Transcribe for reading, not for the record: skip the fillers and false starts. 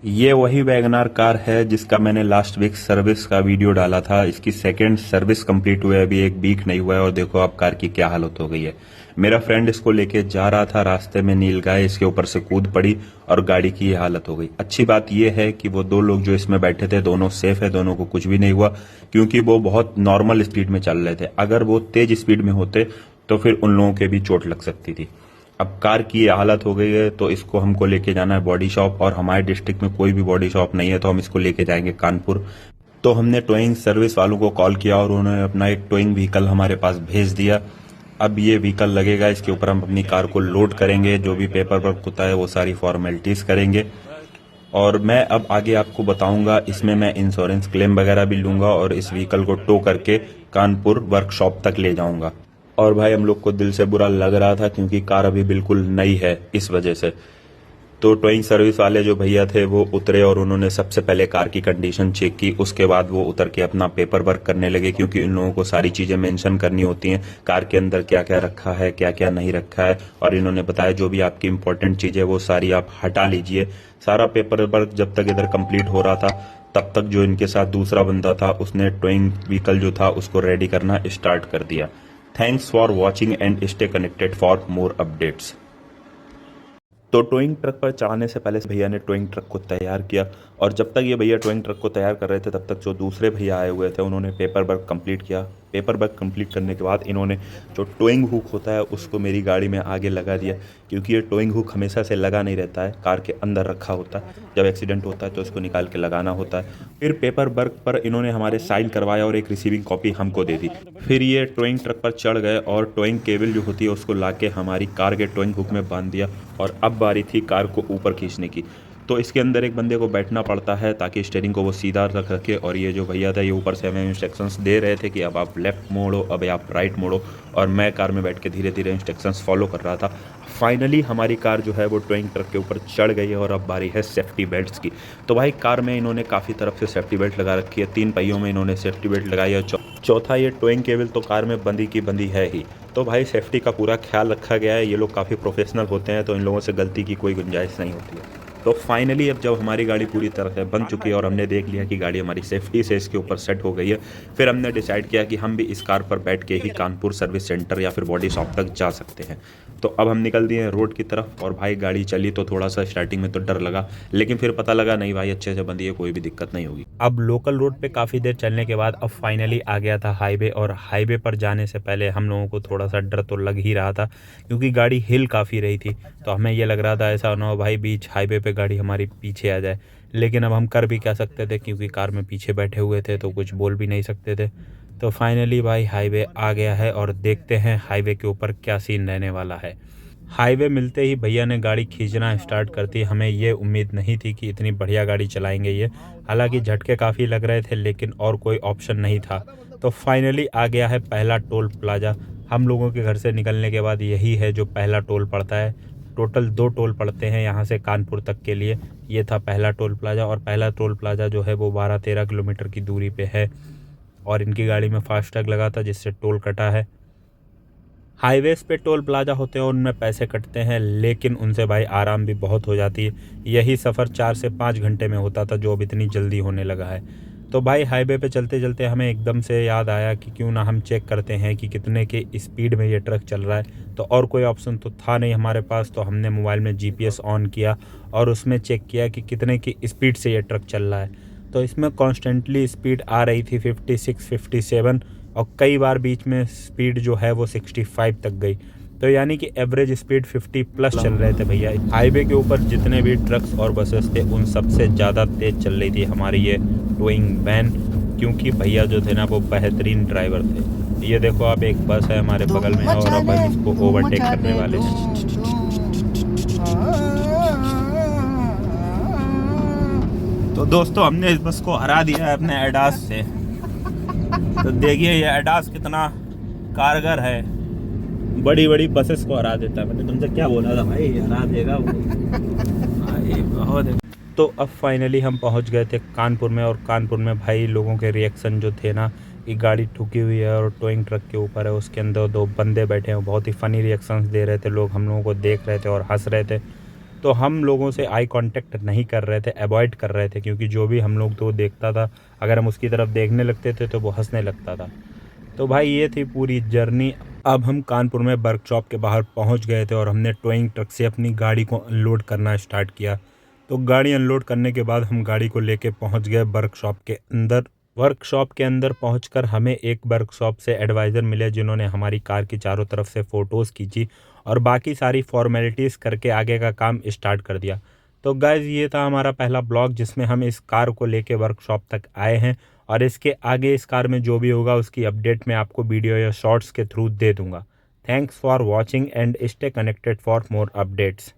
ये वही WagonR car है जिसका मैंने लास्ट वीक सर्विस का वीडियो डाला था। इसकी सेकंड सर्विस कंप्लीट हुए अभी एक वीक नहीं हुआ है और देखो आप कार की क्या हालत हो गई है। मेरा फ्रेंड इसको लेके जा रहा था, रास्ते में नीलगाय इसके ऊपर से कूद पड़ी और गाड़ी की ये हालत हो गई। अच्छी बात ये है कि वो दो लोग जो इसमें बैठे थे दोनों सेफ है, दोनों को कुछ भी नहीं हुआ क्योंकि वो बहुत नॉर्मल स्पीड में चल रहे थे। अगर वो तेज स्पीड में होते तो फिर उन लोगों के भी चोट लग सकती थी। अब कार की ये हालत हो गई है तो इसको हमको लेके जाना है बॉडी शॉप, और हमारे डिस्ट्रिक्ट में कोई भी बॉडी शॉप नहीं है तो हम इसको लेके जाएंगे कानपुर। तो हमने टोइंग सर्विस वालों को कॉल किया और उन्होंने अपना एक टोइंग व्हीकल हमारे पास भेज दिया। अब ये व्हीकल लगेगा, इसके ऊपर हम अपनी कार को लोड करेंगे, जो भी पेपर वर्क होता है वो सारी फॉर्मेलिटीज करेंगे। और मैं अब आगे आपको बताऊंगा, इसमें मैं इंश्योरेंस क्लेम वगैरह भी लूंगा और इस व्हीकल को टो करके कानपुर वर्कशॉप तक ले जाऊंगा। और भाई हम लोग को दिल से बुरा लग रहा था क्योंकि कार अभी बिल्कुल नई है इस वजह से। तो टोइंग सर्विस वाले जो भैया थे वो उतरे और उन्होंने सबसे पहले कार की कंडीशन चेक की, उसके बाद वो उतर के अपना पेपर वर्क करने लगे क्योंकि इन लोगों को सारी चीजें मेंशन करनी होती हैं, कार के अंदर क्या क्या रखा है क्या क्या नहीं रखा है। और इन्होंने बताया जो भी आपकी इंपॉर्टेंट चीजें वो सारी आप हटा लीजिए। सारा पेपर वर्क जब तक इधर कंप्लीट हो रहा था तब तक जो इनके साथ दूसरा बंदा था उसने टोइंग व्हीकल जो था उसको रेडी करना स्टार्ट कर दिया। Thanks for watching and stay connected for more updates. तो टोइंग ट्रक पर चढ़ाने से पहले भैया ने टोइंग ट्रक को तैयार किया और जब तक ये भैया टोइंग ट्रक को तैयार कर रहे थे तब तक जो दूसरे भैया आए हुए थे उन्होंने पेपर वर्क कंप्लीट किया। पेपर वर्क कंप्लीट करने के बाद इन्होंने जो टोइंग हुक होता है उसको मेरी गाड़ी में आगे लगा दिया क्योंकि ये टोइंग हुक हमेशा से लगा नहीं रहता है, कार के अंदर रखा होता है। जब एक्सीडेंट होता है तो इसको निकाल के लगाना होता है। फिर पेपर वर्क पर इन्होंने हमारे साइन करवाया और एक रिसीविंग कॉपी हमको दे दी। फिर ये टोइंग ट्रक पर चढ़ गए और टोइंग केबल जो होती है उसको लाके हमारी कार के टोइंग हुक में बांध दिया और अब बारी थी कार को ऊपर खींचने की। तो इसके अंदर एक बंदे को बैठना पड़ता है ताकि स्टीयरिंग को वो सीधा रख रखे। और ये जो भैया था ये ऊपर से हमें इंस्ट्रक्शंस दे रहे थे कि अब आप लेफ्ट मोड़ो, अब आप राइट मोड़ो, और मैं कार में बैठ के धीरे धीरे इंस्ट्रक्शंस फॉलो कर रहा था। फाइनली हमारी कार जो है वो टोइंग ट्रक के ऊपर चढ़ गई है और अब बारी है सेफ्टी बेल्ट्स की। तो भाई कार में इन्होंने काफ़ी तरफ से सेफ्टी बेल्ट लगा रखी है, 3 पहियों में इन्होंने सेफ्टी बेल्ट लगाई है। चौथा ये टोइंग केबल तो कार में बंदी की बंदी है ही। तो भाई सेफ्टी का पूरा ख्याल रखा गया है। ये लोग काफ़ी प्रोफेशनल होते हैं तो इन लोगों से गलती की कोई गुंजाइश नहीं होती है। तो फाइनली अब जब हमारी गाड़ी पूरी तरह से बन चुकी है और हमने देख लिया कि गाड़ी हमारी सेफ्टी से इसके ऊपर सेट हो गई है, फिर हमने डिसाइड किया कि हम भी इस कार पर बैठ के ही कानपुर सर्विस सेंटर या फिर बॉडी शॉप तक जा सकते हैं। तो अब हम निकल दिए हैं रोड की तरफ और भाई गाड़ी चली तो थोड़ा सा स्टार्टिंग में तो डर लगा, लेकिन फिर पता लगा नहीं भाई अच्छे से बंदी है, कोई भी दिक्कत नहीं होगी। अब लोकल रोड पे काफ़ी देर चलने के बाद अब फाइनली आ गया था हाईवे, और हाईवे पर जाने से पहले हम लोगों को थोड़ा सा डर तो लग ही रहा था क्योंकि गाड़ी हिल काफ़ी रही थी। तो हमें ये लग रहा था ऐसा ना हो भाई बीच हाईवे पे गाड़ी हमारी पीछे आ जाए, लेकिन अब हम कर भी क्या सकते थे क्योंकि कार में पीछे बैठे हुए थे तो कुछ बोल भी नहीं सकते थे। तो फाइनली भाई हाईवे आ गया है और देखते हैं हाईवे के ऊपर क्या सीन रहने वाला है। हाईवे मिलते ही भैया ने गाड़ी खींचना स्टार्ट कर दी। हमें ये उम्मीद नहीं थी कि इतनी बढ़िया गाड़ी चलाएंगे ये, हालांकि झटके काफ़ी लग रहे थे लेकिन और कोई ऑप्शन नहीं था। तो फाइनली आ गया है पहला टोल प्लाजा। हम लोगों के घर से निकलने के बाद यही है जो पहला टोल पड़ता है। टोटल 2 टोल पड़ते हैं यहाँ से कानपुर तक के लिए। ये था पहला टोल प्लाजा और पहला टोल प्लाजा जो है वो 12-13 किलोमीटर की दूरी पे है और इनकी गाड़ी में फास्टैग लगा था जिससे टोल कटा है। हाईवेज पे टोल प्लाजा होते हैं उनमें पैसे कटते हैं लेकिन उनसे भाई आराम भी बहुत हो जाती है। यही सफ़र 4 से 5 घंटे में होता था जो अब इतनी जल्दी होने लगा है। तो भाई हाईवे पे चलते चलते हमें एकदम से याद आया कि क्यों ना हम चेक करते हैं कि कितने के स्पीड में ये ट्रक चल रहा है। तो और कोई ऑप्शन तो था नहीं हमारे पास, तो हमने मोबाइल में जीपीएस ऑन किया और उसमें चेक किया कि कितने की स्पीड से ये ट्रक चल रहा है। तो इसमें कॉन्स्टेंटली स्पीड आ रही थी 56, 57 और कई बार बीच में स्पीड जो है वो 65 तक गई। तो यानी कि एवरेज स्पीड 50 प्लस चल रहे थे भैया। हाईवे के ऊपर जितने भी ट्रक्स और बसेस थे उन सबसे ज़्यादा तेज़ चल रही थी हमारी ये टोइंग वैन, क्योंकि भैया जो थे ना वो बेहतरीन ड्राइवर थे। ये देखो आप एक बस है हमारे बगल में और अब हम इसको ओवरटेक करने वाले हैं। तो दोस्तों हमने इस बस को हरा दिया है अपने एडास से। तो देखिए ये एडास कितना कारगर है, बड़ी बड़ी बसेस को हरा देता है। मैंने तुमसे क्या बोला था भाई, हरा देगा वो। बहुत। तो अब फाइनली हम पहुंच गए थे कानपुर में, और कानपुर में भाई लोगों के रिएक्शन जो थे ना कि गाड़ी ठुकी हुई है और टोइंग ट्रक के ऊपर है, उसके अंदर 2 बंदे बैठे हैं, बहुत ही फ़नी रिएक्शंस दे रहे थे लोग, हम लोगों को देख रहे थे और हंस रहे थे। तो हम लोगों से आई कांटेक्ट नहीं कर रहे थे, अवॉइड कर रहे थे, क्योंकि जो भी हम लोग तो देखता था, अगर हम उसकी तरफ देखने लगते थे तो वो हंसने लगता था। तो भाई ये थी पूरी जर्नी। अब हम कानपुर में वर्कशॉप के बाहर पहुंच गए थे और हमने टोइंग ट्रक से अपनी गाड़ी को अनलोड करना स्टार्ट किया। तो गाड़ी अनलोड करने के बाद हम गाड़ी को लेके पहुंच गए वर्कशॉप के अंदर। वर्कशॉप के अंदर पहुंचकर हमें एक वर्कशॉप से एडवाइज़र मिले, जिन्होंने हमारी कार की चारों तरफ से फ़ोटोज़ खींची और बाकी सारी फॉर्मेलिटीज़ करके आगे का काम स्टार्ट कर दिया। तो गाइज़ ये था हमारा पहला ब्लॉग, जिसमें हम इस कार को लेके वर्कशॉप तक आए हैं, और इसके आगे इस कार में जो भी होगा उसकी अपडेट मैं आपको वीडियो या शॉर्ट्स के थ्रू दे दूंगा। Thanks for watching and stay connected for more updates.